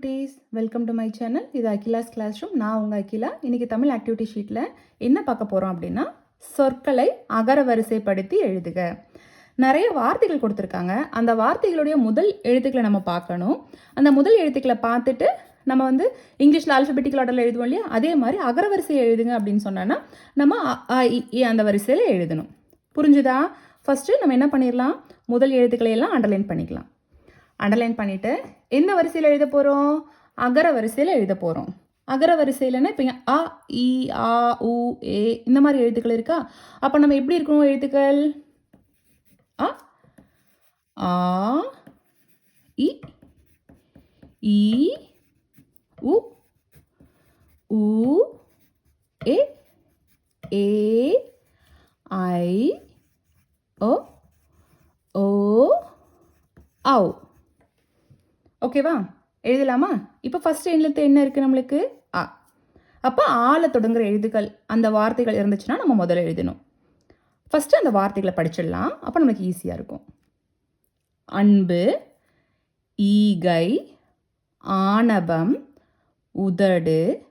குட்டீஸ், welcome to my channel. இது Akila's class room. நான் உங்கள் அகிலா. இன்றைக்கி தமிழ் ஆக்டிவிட்டி ஷீட்டில் என்ன பார்க்க போகிறோம் அப்படின்னா, சொற்களை அகர வரிசைப்படுத்தி எழுதுக. நிறைய வார்த்தைகள் கொடுத்துருக்காங்க. அந்த வார்த்தைகளுடைய முதல் எழுத்துக்களை நம்ம பார்க்கணும். அந்த முதல் எழுத்துக்களை பார்த்துட்டு நம்ம இங்கிலீஷில் ஆல்ஃபபெட்டிக்கல் ஆர்டரில் எழுதுவோம் இல்லையா, அதே மாதிரி அகர வரிசையை எழுதுங்க அப்படின்னு சொன்னோன்னா நம்ம அந்த வரிசையில் எழுதணும். புரிஞ்சுதா? ஃபஸ்ட்டு நம்ம என்ன பண்ணிடலாம், முதல் எழுத்துக்களை எல்லாம் அண்டர்லைன் பண்ணிக்கலாம். அண்டர்லைன் பண்ணிவிட்டு எந்த வரிசையில் எழுத போகிறோம்? அகர வரிசையில் எழுத போகிறோம். அகர வரிசையில்னா இப்போ அ, இ, ஆ, உ, ஏ இந்த மாதிரி எழுத்துக்கள் இருக்கா? அப்போ நம்ம எப்படி இருக்கணும் எழுத்துக்கள்? அ, ஆ, இ, உ, ஏ, ஐ, ஓ, ஔ. ஓகேவா? எழுதலாமா? இப்போ ஃபஸ்ட் எழுத்து என்ன இருக்குது நம்மளுக்கு? அ. அப்போ ஆல தொடங்குற எழுதுகள் அந்த வார்த்தைகள் இருந்துச்சுன்னா நம்ம முதல்ல எழுதணும். ஃபஸ்ட்டு அந்த வார்த்தைகளை படிச்சிடலாம். அப்போ நம்மளுக்கு ஈஸியாக இருக்கும். அன்பு, ஈகை, ஆணவம், உதடு,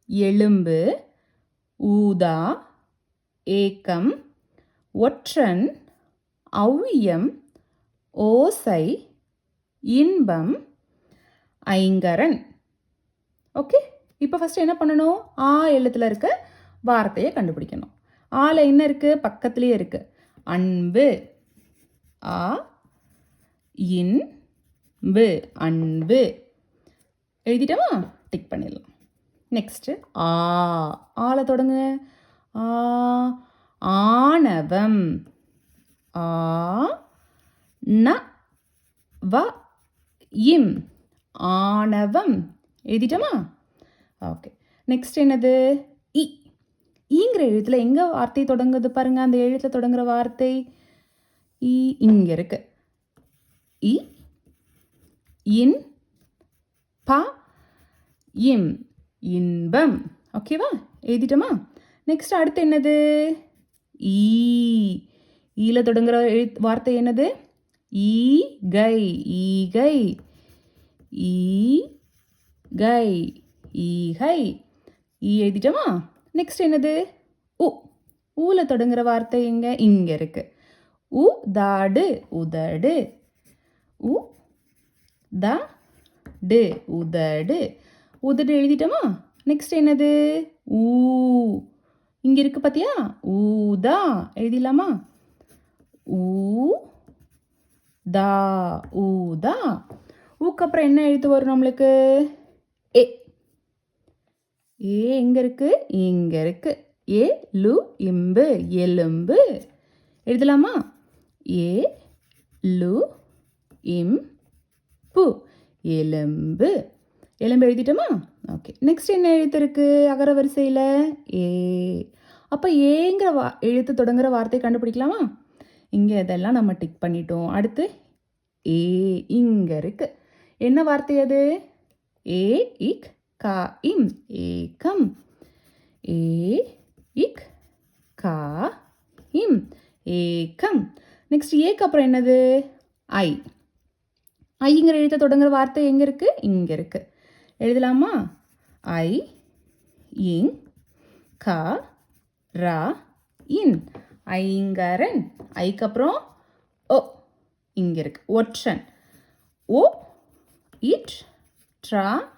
எலும்பு, ஊதா, ஏக்கம், ஒற்றன், ஔவியம், ஓசை, இன்பம், ஐங்கரன். ஓகே, இப்போ ஃபஸ்ட்டு என்ன பண்ணணும்? ஆ எழுத்தில் இருக்க வார்த்தையை கண்டுபிடிக்கணும். ஆல என்ன இருக்குது? பக்கத்துலேயே இருக்குது. அன்பு, ஆ, இன்பு, அன்பு. எழுதிட்டோமா? டிக் பண்ணிடலாம். நெக்ஸ்ட்டு ஆ, ஆல தொடங்க. ஆ, ஆணவம், ஆ, ந, வ, இம், ஆணவம். எழுதிட்டோமா? ஓகே. நெக்ஸ்ட் என்னது? இ. ஈங்கிற எழுத்தில் எங்கே வார்த்தை தொடங்குது பாருங்க. அந்த எழுத்தில் தொடங்குற வார்த்தை இ இங்கே இருக்கு. இ, இன், ப, இம், இன்பம். ஓகேவா? எழுதிட்டோமா? நெக்ஸ்ட் அடுத்து என்னது? ஈ. ஈல தொடங்குற வார்த்தை என்னது? ஈகை, ஈகை, ஈகை, ஈகை. ஈ எழுதிட்டோமா? நெக்ஸ்ட் என்னது? உ. ஊல தொடங்குற வார்த்தை எங்க? இங்கே இருக்கு. உதாடு, உதடு, உ, த, டு, உதடு. உதடு எழுதிட்டோமா? நெக்ஸ்ட் என்னது? ஊ. இங்கே இருக்கு பார்த்தியா? ஊதா. எழுதிடலாமா? ஊ, தா, ஊதா. ஊக்கு அப்புறம் என்ன எழுத்து வரும் நம்மளுக்கு? ஏ. ஏ எங்கே இருக்கு? இங்கே இருக்கு. ஏ, லு, இம்பு, எலும்பு. எழுதலாமா? ஏ, லு, இம், பு, எலும்பு. எலும்பு எழுதிட்டோமா? ஓகே. நெக்ஸ்ட் என்ன எழுத்து இருக்குது அகர வரிசையில்? ஏ. அப்போ ஏங்கிற எழுத்து தொடங்குற வார்த்தையை கண்டுபிடிக்கலாமா? இங்கே இதெல்லாம் நம்ம டிக் பண்ணிட்டோம். அடுத்து ஏ இங்கே இருக்கு. என்ன வார்த்தை அது? ஏ, இக், கா, இம், ஏக்கம். ஏ, இக், கா, இம், ஏக்கம். நெக்ஸ்ட் ஏக்கு அப்புறம் என்னது? ஐ. ஐங்கிற எழுத்தை தொடங்குற வார்த்தை எங்கே இருக்குது? இங்கே இருக்குது. எழுதலாமா? ஐ, இங், கா, ரா, இன், ஐங்கரன். ஐக்கு அப்புறம் ஓ இங்கே இருக்கு. ஒற்றன். ஓ, இட், ட்ரா,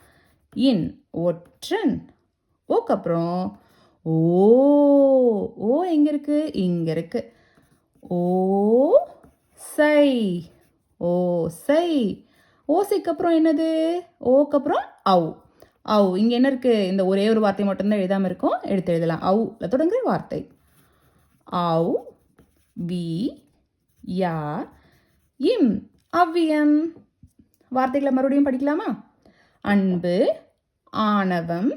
இன், ஒற்றன். ஓக்கு அப்புறம் ஓ. ஓ எங்கே இருக்கு? இங்கே இருக்கு. ஓ, சை, ஓசை. ஓசைக்கு அப்புறம் என்னது? ஓக்கு அப்புறம் ஔ. ஔ இங்கே என்ன இருக்குது? இந்த ஒரே ஒரு வார்த்தை மட்டும்தான் எழுதாமல் இருக்கும். எடுத்து எழுதலாம். ஔ தொடங்குற வார்த்தை. ஔ, வி, யா, இம், அவ்வியம். வார்த்தைகளை மறுபடியும் படிக்கலாமா? அன்பு, ஆணவம்,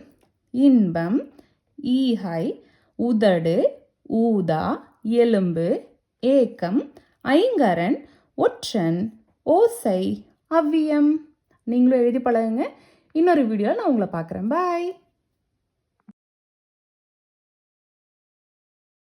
இன்பம், ஈகை, உதடு, ஊதா, எலும்பு, ஏக்கம், ஐங்கரன், ஒற்றன், ஓசை, அவ்வியம். நீங்களும் எழுதி பழகுங்க. இன்னொரு வீடியோவில் நான் உங்களை பார்க்குறேன். பாய்.